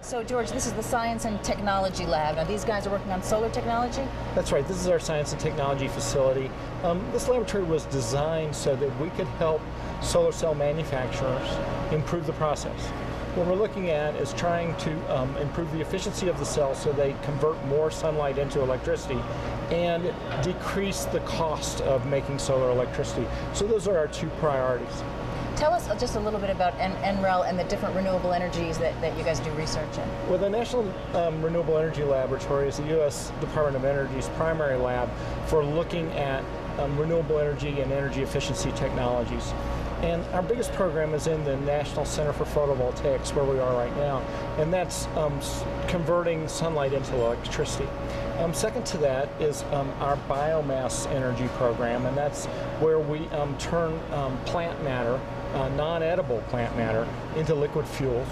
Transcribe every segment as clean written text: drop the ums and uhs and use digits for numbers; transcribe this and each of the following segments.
So George, this is the Science and Technology Lab. Now these guys are working on solar technology? That's right, this is our science and technology facility. This laboratory was designed so that we could help solar cell manufacturers improve the process. What we're looking at is trying to improve the efficiency of the cells so they convert more sunlight into electricity and decrease the cost of making solar electricity. So those are our two priorities. Tell us just a little bit about NREL and the different renewable energies that you guys do research in. Well, the National Renewable Energy Laboratory is the U.S. Department of Energy's primary lab for looking at renewable energy and energy efficiency technologies. And our biggest program is in the National Center for Photovoltaics, where we are right now, and that's converting sunlight into electricity. Second to that is our biomass energy program, and that's where we turn plant matter, non-edible plant matter, into liquid fuels.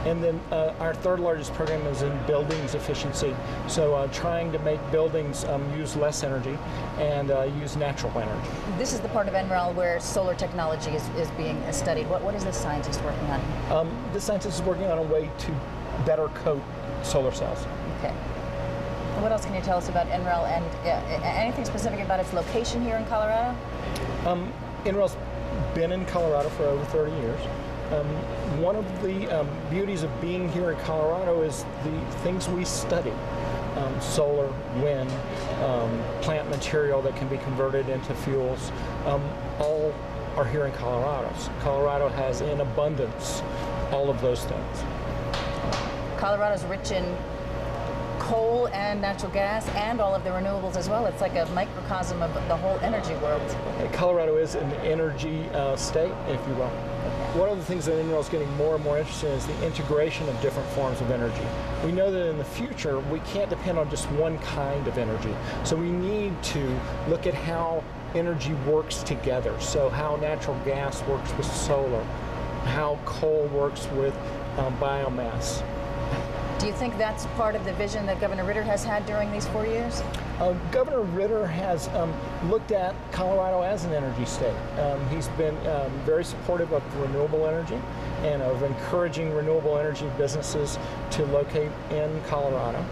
And then our third largest program is in buildings efficiency, so trying to make buildings use less energy and use natural energy. This is the part of NREL where solar technology is being studied. What is this scientist working on? This scientist is working on a way to better coat solar cells. Okay. What else can you tell us about NREL and anything specific about its location here in Colorado? NREL's been in Colorado for over 30 years. One of the beauties of being here in Colorado is the things we study. Solar, wind, plant material that can be converted into fuels, all are here in Colorado. So Colorado has in abundance all of those things. Colorado's rich in coal and natural gas and all of the renewables as well. It's like a microcosm of the whole energy world. Colorado is an energy state, if you will. One of the things that NREL is getting more and more interested in is the integration of different forms of energy. We know that in the future we can't depend on just one kind of energy. So we need to look at how energy works together. So how natural gas works with solar, how coal works with biomass. Do you think that's part of the vision that Governor Ritter has had during these 4 years? Governor Ritter has looked at Colorado as an energy state. He's been very supportive of renewable energy and of encouraging renewable energy businesses to locate in Colorado.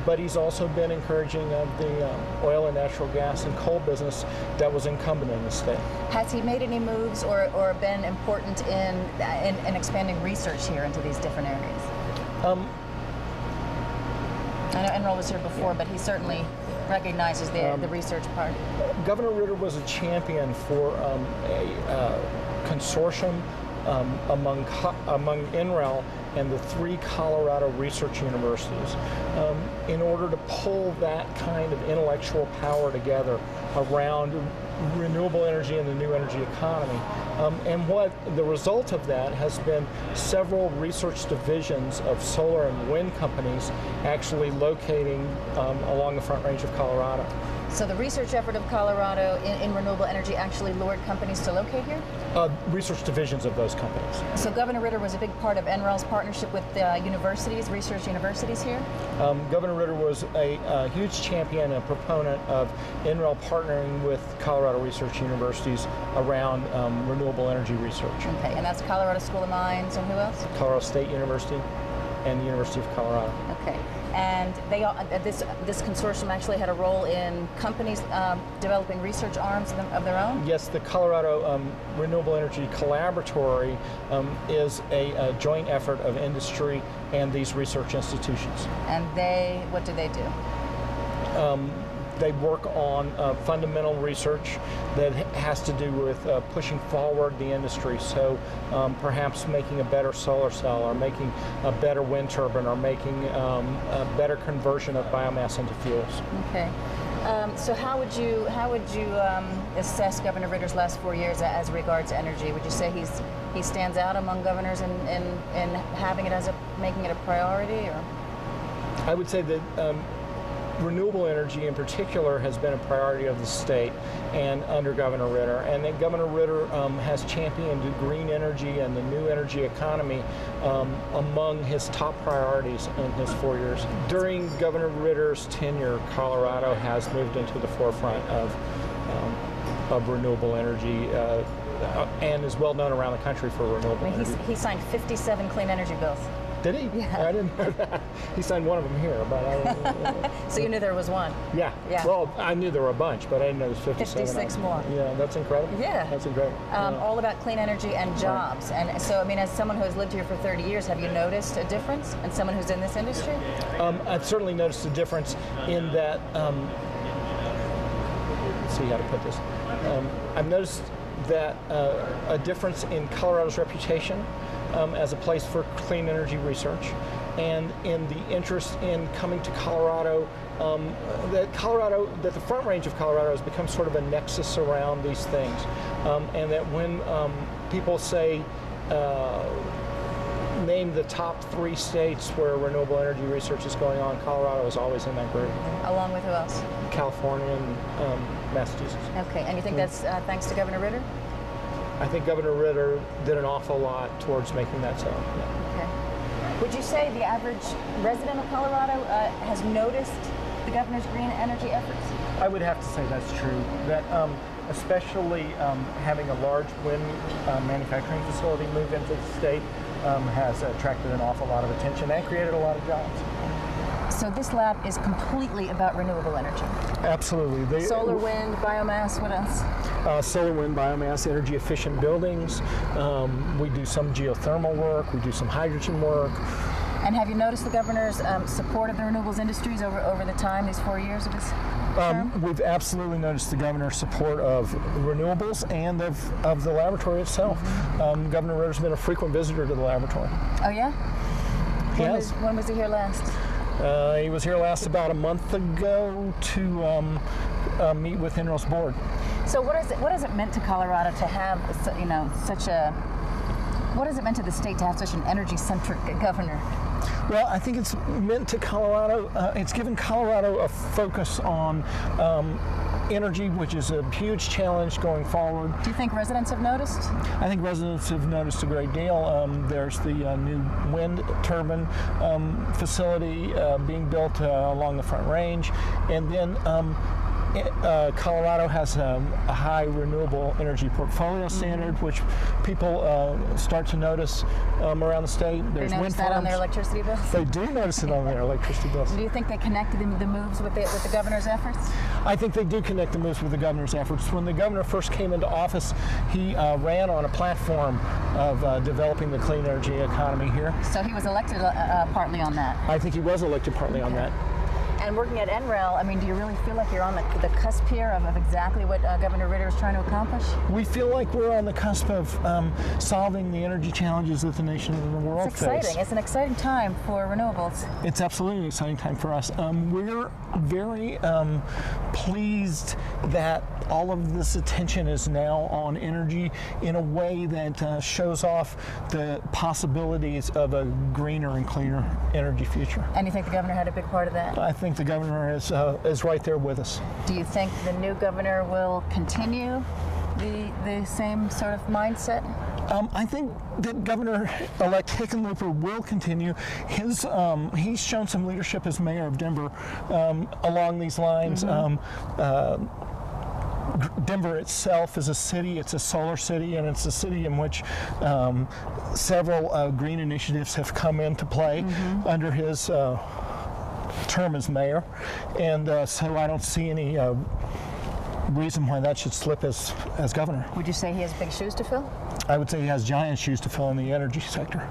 But he's also been encouraging of the oil and natural gas and coal business that was incumbent in the state. Has he made any moves or been important in expanding research here into these different areas? I know NREL was here before, but he certainly recognizes the research part. Governor Ritter was a champion for a consortium among NREL and the 3 Colorado research universities in order to pull that kind of intellectual power together around renewable energy and the new energy economy. And what the result of that has been several research divisions of solar and wind companies actually locating along the Front Range of Colorado. So the research effort of Colorado in renewable energy actually lured companies to locate here? Research divisions of those companies. So Governor Ritter was a big part of NREL's partnership with universities, research universities here? Governor Ritter was a huge champion and proponent of NREL partnering with Colorado research universities around renewable energy research. Okay, and that's Colorado School of Mines and who else? Colorado State University and the University of Colorado. Okay. And they this consortium actually had a role in companies developing research arms of their own? Yes, the Colorado Renewable Energy Laboratory is a joint effort of industry and these research institutions. And what do they do? They work on fundamental research that has to do with pushing forward the industry. So perhaps making a better solar cell, or making a better wind turbine, or making a better conversion of biomass into fuels. Okay. So how would you assess Governor Ritter's last 4 years as regards energy? Would you say he stands out among governors in having it making it a priority, or? I would say that renewable energy in particular has been a priority of the state and under Governor Ritter. And then Governor Ritter has championed green energy and the new energy economy among his top priorities in his 4 years. During Governor Ritter's tenure, Colorado has moved into the forefront of renewable energy and is well known around the country for renewable energy. He signed 57 clean energy bills. Did he? Yeah. I didn't know that. He signed one of them here, but I... So you knew there was one? Yeah. Well, I knew there were a bunch, but I didn't know there was 57. 56 more. Yeah, that's incredible. Yeah. That's incredible. All about clean energy and jobs. Right. And so, I mean, as someone who has lived here for 30 years, have you noticed a difference? And someone who's in this industry? I've certainly noticed a difference in that, let's see how to put this. I've noticed that a difference in Colorado's reputation as a place for clean energy research, and in the interest in coming to Colorado, that the Front Range of Colorado has become sort of a nexus around these things, and that when people say, name the top 3 states where renewable energy research is going on, Colorado is always in that group. Along with who else? California and Massachusetts. Okay, and you think that's thanks to Governor Ritter? I think Governor Ritter did an awful lot towards making that so. Yeah. Okay. Would you say the average resident of Colorado has noticed the governor's green energy efforts? I would have to say that's true. That especially having a large wind manufacturing facility move into the state has attracted an awful lot of attention and created a lot of jobs. So this lab is completely about renewable energy? Absolutely. Solar, wind, biomass, what else? Solar, wind, biomass, energy efficient buildings. We do some geothermal work, we do some hydrogen work. And have you noticed the governor's support of the renewables industries over the time, these 4 years of his term? We've absolutely noticed the governor's support of renewables and of the laboratory itself. Governor Ritter's been a frequent visitor to the laboratory. Oh yeah? When was he here last? He was here last about a month ago to meet with NREL's board. So what has it meant to Colorado to have, what has it meant to the state to have such an energy-centric governor? Well, I think it's meant to Colorado, it's given Colorado a focus on energy, which is a huge challenge going forward. Do you think residents have noticed? I think residents have noticed a great deal. There's the new wind turbine facility being built along the Front Range, and then Colorado has a high renewable energy portfolio standard, which people start to notice around the state. There's they notice that on their electricity bills? They do notice it on their electricity bills. Do you think they connected the moves with the governor's efforts? I think they do connect the moves with the governor's efforts. When the governor first came into office, he ran on a platform of developing the clean energy economy here. So he was elected partly on that? I think he was elected partly on that. And working at NREL, I mean, do you really feel like you're on the cusp here of exactly what Governor Ritter is trying to accomplish? We feel like we're on the cusp of solving the energy challenges that the nation and the world face. It's exciting. It's an exciting time for renewables. It's absolutely an exciting time for us. We're very pleased that all of this attention is now on energy in a way that shows off the possibilities of a greener and cleaner energy future. And you think the governor had a big part of that? I think the governor is right there with us. Do you think the new governor will continue the same sort of mindset? I think that Governor-elect Hickenlooper will continue. He's shown some leadership as mayor of Denver along these lines. Denver itself is a city, it's a solar city, and it's a city in which several green initiatives have come into play under his term as mayor, and so I don't see any reason why that should slip as governor. Would you say he has big shoes to fill? I would say he has giant shoes to fill in the energy sector.